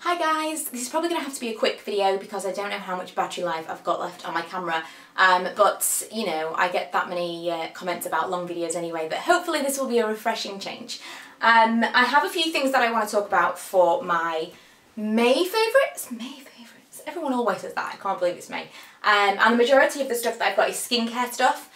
Hi guys, this is probably going to have to be a quick video because I don't know how much battery life I've got left on my camera, but you know, I get that many comments about long videos anyway, but hopefully this will be a refreshing change. I have a few things that I want to talk about for my May favourites. Everyone always says that, I can't believe it's May. And the majority of the stuff that I've got is skincare stuff,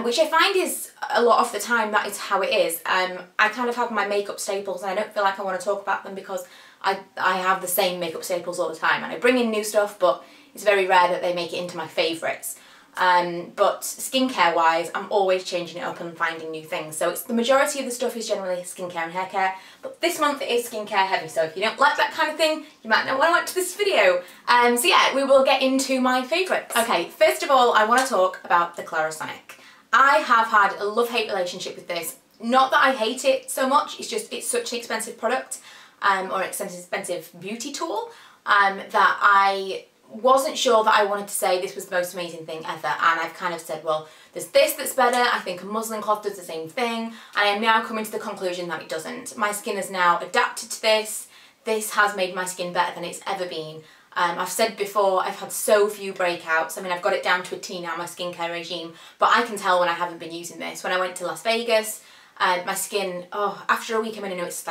which I find is a lot of the time that is how it is. I kind of have my makeup staples and I don't feel like I want to talk about them because I have the same makeup staples all the time, and I bring in new stuff, but it's very rare that they make it into my favourites. But skincare wise, I'm always changing it up and finding new things. So it's the majority of the stuff is generally skincare and hair care, but this month it is skincare heavy, so if you don't like that kind of thing, you might not want to watch this video. So yeah, we will get into my favourites. Okay, first of all, I want to talk about the Clarisonic. I have had a love-hate relationship with this. Not that I hate it so much, it's just it's such an expensive product. Or an expensive beauty tool, that I wasn't sure that I wanted to say this was the most amazing thing ever, and I've kind of said, well, there's this that's better, I think a muslin cloth does the same thing, and I am now coming to the conclusion that it doesn't. My skin has now adapted to this. This has made my skin better than it's ever been. I've said before, I've had so few breakouts. I mean, I've got it down to a T now, my skincare regime, but I can tell when I haven't been using this. When I went to Las Vegas, my skin, after a week, I mean, I know it's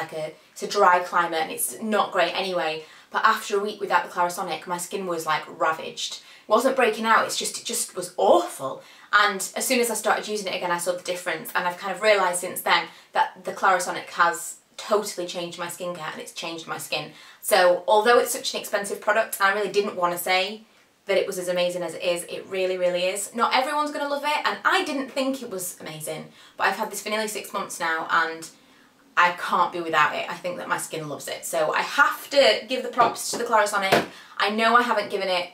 a dry climate and it's not great anyway, but after a week without the Clarisonic, my skin was like ravaged. It wasn't breaking out, it just was awful. And as soon as I started using it again, I saw the difference, and I've kind of realised since then that the Clarisonic has totally changed my skincare and it's changed my skin. So although it's such an expensive product, I really didn't want to say that it was as amazing as it is. It really, really is. Not everyone's going to love it, and I didn't think it was amazing, but I've had this for nearly 6 months now and I can't be without it. I think that my skin loves it. So I have to give the props to the Clarisonic. I know I haven't given it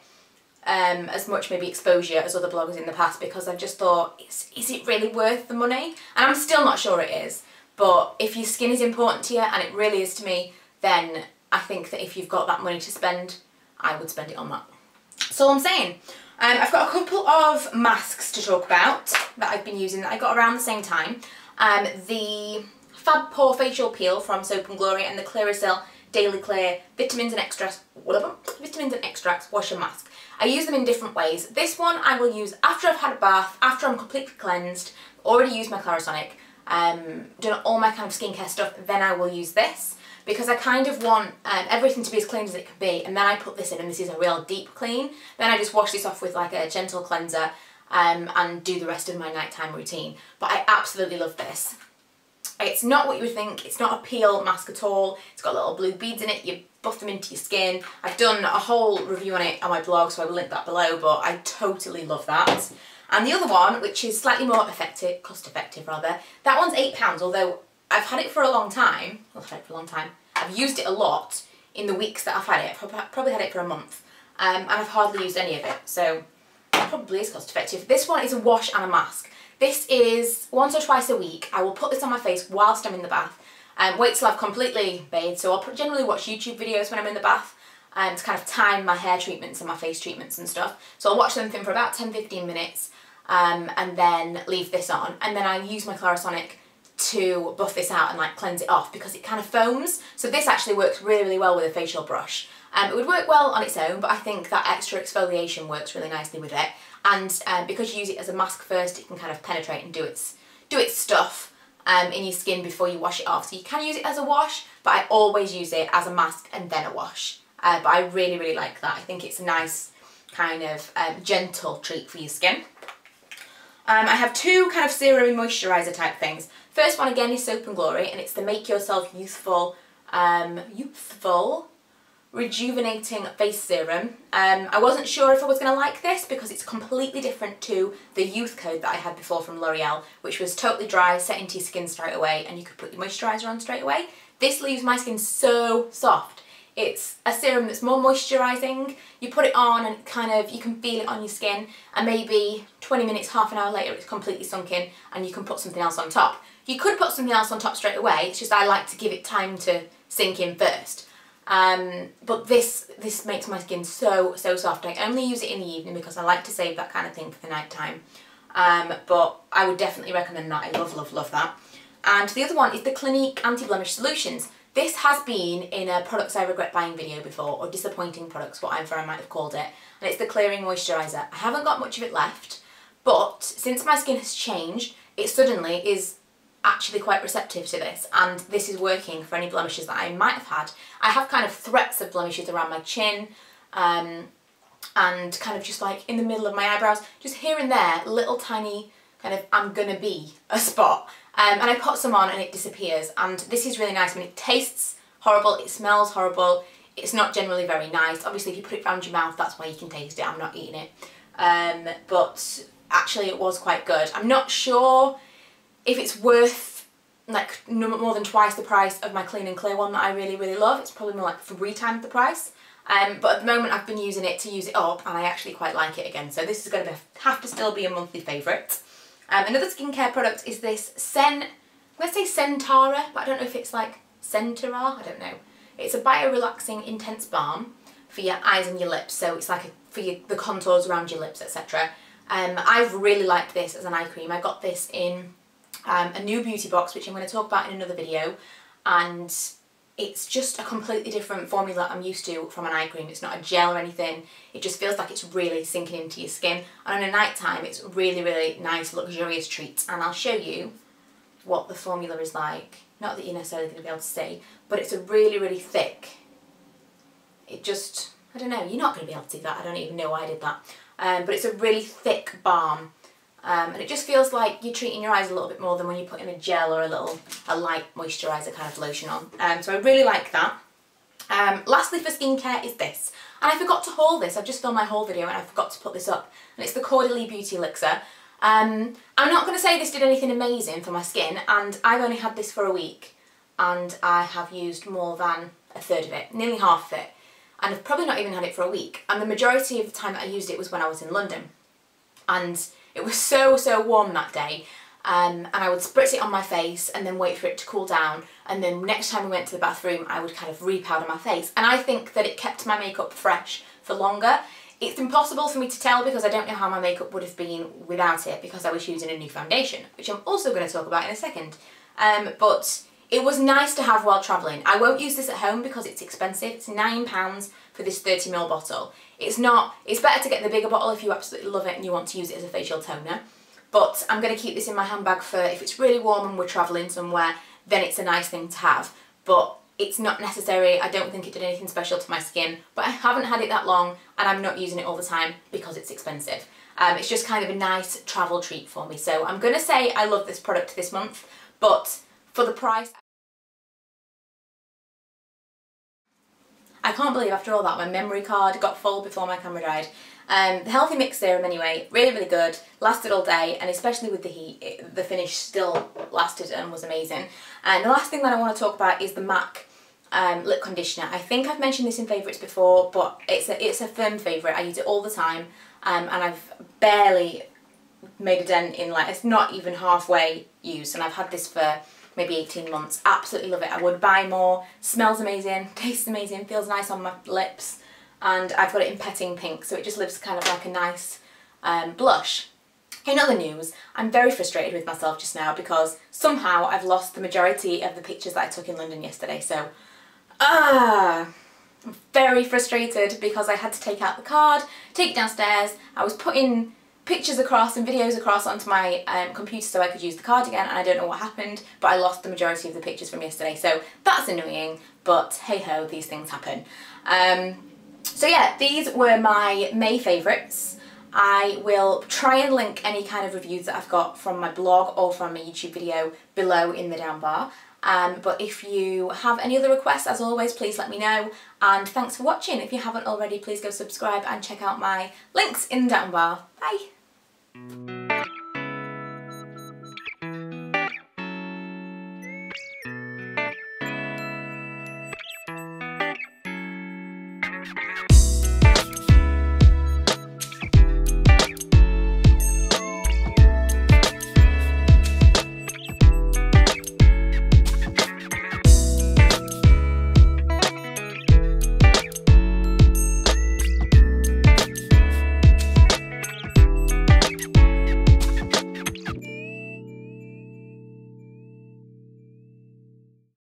as much maybe exposure as other bloggers in the past because I've just thought, is it really worth the money? And I'm still not sure it is, but if your skin is important to you, and it really is to me, then I think that if you've got that money to spend, I would spend it on that. That's all I'm saying. I've got a couple of masks to talk about that I've been using that I got around the same time. The Fab Pore Facial Peel from Soap & Glory and the Clarisonic Daily Clear Vitamins and Extracts Wash and Mask. I use them in different ways. This one I will use after I've had a bath, after I'm completely cleansed, already used my Clarisonic, done all my kind of skincare stuff, then I will use this. Because I kind of want everything to be as clean as it can be, and then I put this in and this is a real deep clean. Then I just wash this off with like a gentle cleanser and do the rest of my nighttime routine. But I absolutely love this. It's not what you would think, it's not a peel mask at all. It's got little blue beads in it, you buff them into your skin. I've done a whole review on it on my blog, so I will link that below, but I totally love that. And the other one, which is slightly more cost effective rather, that one's £8, although I've had it for a long time. I've used it a lot in the weeks that I've had it. I've probably had it for a month, and I've hardly used any of it, so it probably is cost effective. This one is a wash and a mask. This is once or twice a week. I will put this on my face whilst I'm in the bath. Wait till I've completely bathed, so I'll generally watch YouTube videos when I'm in the bath to kind of time my hair treatments and my face treatments and stuff. So I'll watch something for about 10-15 minutes and then leave this on, and then I use my Clarisonic to buff this out and like cleanse it off because it kind of foams. So this actually works really, really well with a facial brush. It would work well on its own, but I think that extra exfoliation works really nicely with it. And because you use it as a mask first, it can kind of penetrate and do its stuff in your skin before you wash it off. So you can use it as a wash, but I always use it as a mask and then a wash. But I really, really like that. I think it's a nice kind of gentle treat for your skin. I have two kind of serum and moisturiser type things. First one again is Soap & Glory, and it's the Make Yourself Youthful Rejuvenating Face Serum. I wasn't sure if I was going to like this because it's completely different to the Youth Code that I had before from L'Oreal, which was totally dry, set into your skin straight away, and you could put your moisturiser on straight away. This leaves my skin so soft. It's a serum that's more moisturising. You put it on and kind of, you can feel it on your skin, and maybe 20 minutes, half an hour later it's completely sunk in and you can put something else on top. You could put something else on top straight away, it's just I like to give it time to sink in first. But this makes my skin so soft. I only use it in the evening because I like to save that kind of thing for the night time. But I would definitely recommend that. I love that. And the other one is the Clinique Anti-Blemish Solutions. This has been in a products I regret buying video before, or disappointing products, whatever I might have called it, and it's the Clearing Moisturiser. I haven't got much of it left, but since my skin has changed, it suddenly is actually quite receptive to this, and this is working for any blemishes that I might have had. I have kind of threats of blemishes around my chin, and kind of just like in the middle of my eyebrows, just here and there, little tiny kind of I'm gonna be a spot. And I put some on and it disappears, and this is really nice. I mean, it tastes horrible, it smells horrible, it's not generally very nice. Obviously if you put it around your mouth, that's why you can taste it. I'm not eating it. But actually it was quite good. I'm not sure if it's worth like more than twice the price of my Clean and Clear one that I really, really love. It's probably more like 3 times the price. But at the moment I've been using it to use it up, and I actually quite like it again. So this is going to have to still be a monthly favourite. Another skincare product is this I'm going to say Centara, but I don't know if it's like Centara, I don't know. It's a bio-relaxing intense balm for your eyes and your lips, so it's like for the contours around your lips, etc. I've really liked this as an eye cream. I got this in a new beauty box, which I'm going to talk about in another video, and it's just a completely different formula I'm used to from an eye cream. It's not a gel or anything, it just feels like it's really sinking into your skin, and on a night time it's really, really nice, luxurious treat. And I'll show you what the formula is like. Not that you're necessarily going to be able to see, but it's a really, really thick, it just, I don't know, you're not going to be able to see that, I don't even know why I did that, but it's a really thick balm. And it just feels like you're treating your eyes a little bit more than when you put in a gel or a light moisturiser kind of lotion on. So I really like that. Lastly for skincare is this. And I forgot to haul this. I've just filmed my haul video and I forgot to put this up. And it's the Cordaly Beauty Elixir. I'm not going to say this did anything amazing for my skin, and I've only had this for a week. And I have used more than a third of it, nearly half of it. And I've probably not even had it for a week. And the majority of the time that I used it was when I was in London. And it was so, so warm that day, and I would spritz it on my face and then wait for it to cool down, and then next time we went to the bathroom I would kind of re-powder my face, and I think that it kept my makeup fresh for longer. It's impossible for me to tell because I don't know how my makeup would have been without it, because I was using a new foundation, which I'm also going to talk about in a second. But it was nice to have while travelling. I won't use this at home because it's expensive. It's £9 for this 30ml bottle. It's better to get the bigger bottle if you absolutely love it and you want to use it as a facial toner. But I'm going to keep this in my handbag for if it's really warm and we're travelling somewhere, then it's a nice thing to have. But it's not necessary. I don't think it did anything special to my skin, but I haven't had it that long and I'm not using it all the time because it's expensive. It's just kind of a nice travel treat for me. So I'm going to say I love this product this month, but for the price, I can't believe after all that my memory card got full before my camera died. The Healthy Mix Serum anyway, really, really good, lasted all day, and especially with the heat, the finish still lasted and was amazing. And the last thing that I want to talk about is the MAC lip conditioner. I think I've mentioned this in favourites before, but it's a firm favourite. I use it all the time, and I've barely made a dent in, like, it's not even halfway used, and I've had this for maybe 18 months. Absolutely love it. I would buy more. Smells amazing, tastes amazing, feels nice on my lips, and I've got it in Petting Pink, so it just lives kind of like a nice blush. In other news, I'm very frustrated with myself just now because somehow I've lost the majority of the pictures that I took in London yesterday, so I'm very frustrated because I had to take out the card, take it downstairs. I was putting pictures across and videos across onto my computer so I could use the card again, and I don't know what happened, but I lost the majority of the pictures from yesterday, so that's annoying, but hey ho, these things happen. So yeah, these were my May favourites. I will try and link any kind of reviews that I've got from my blog or from my YouTube video below in the down bar. But if you have any other requests, as always, please let me know. And thanks for watching. If you haven't already, please go subscribe and check out my links in the down bar. Bye!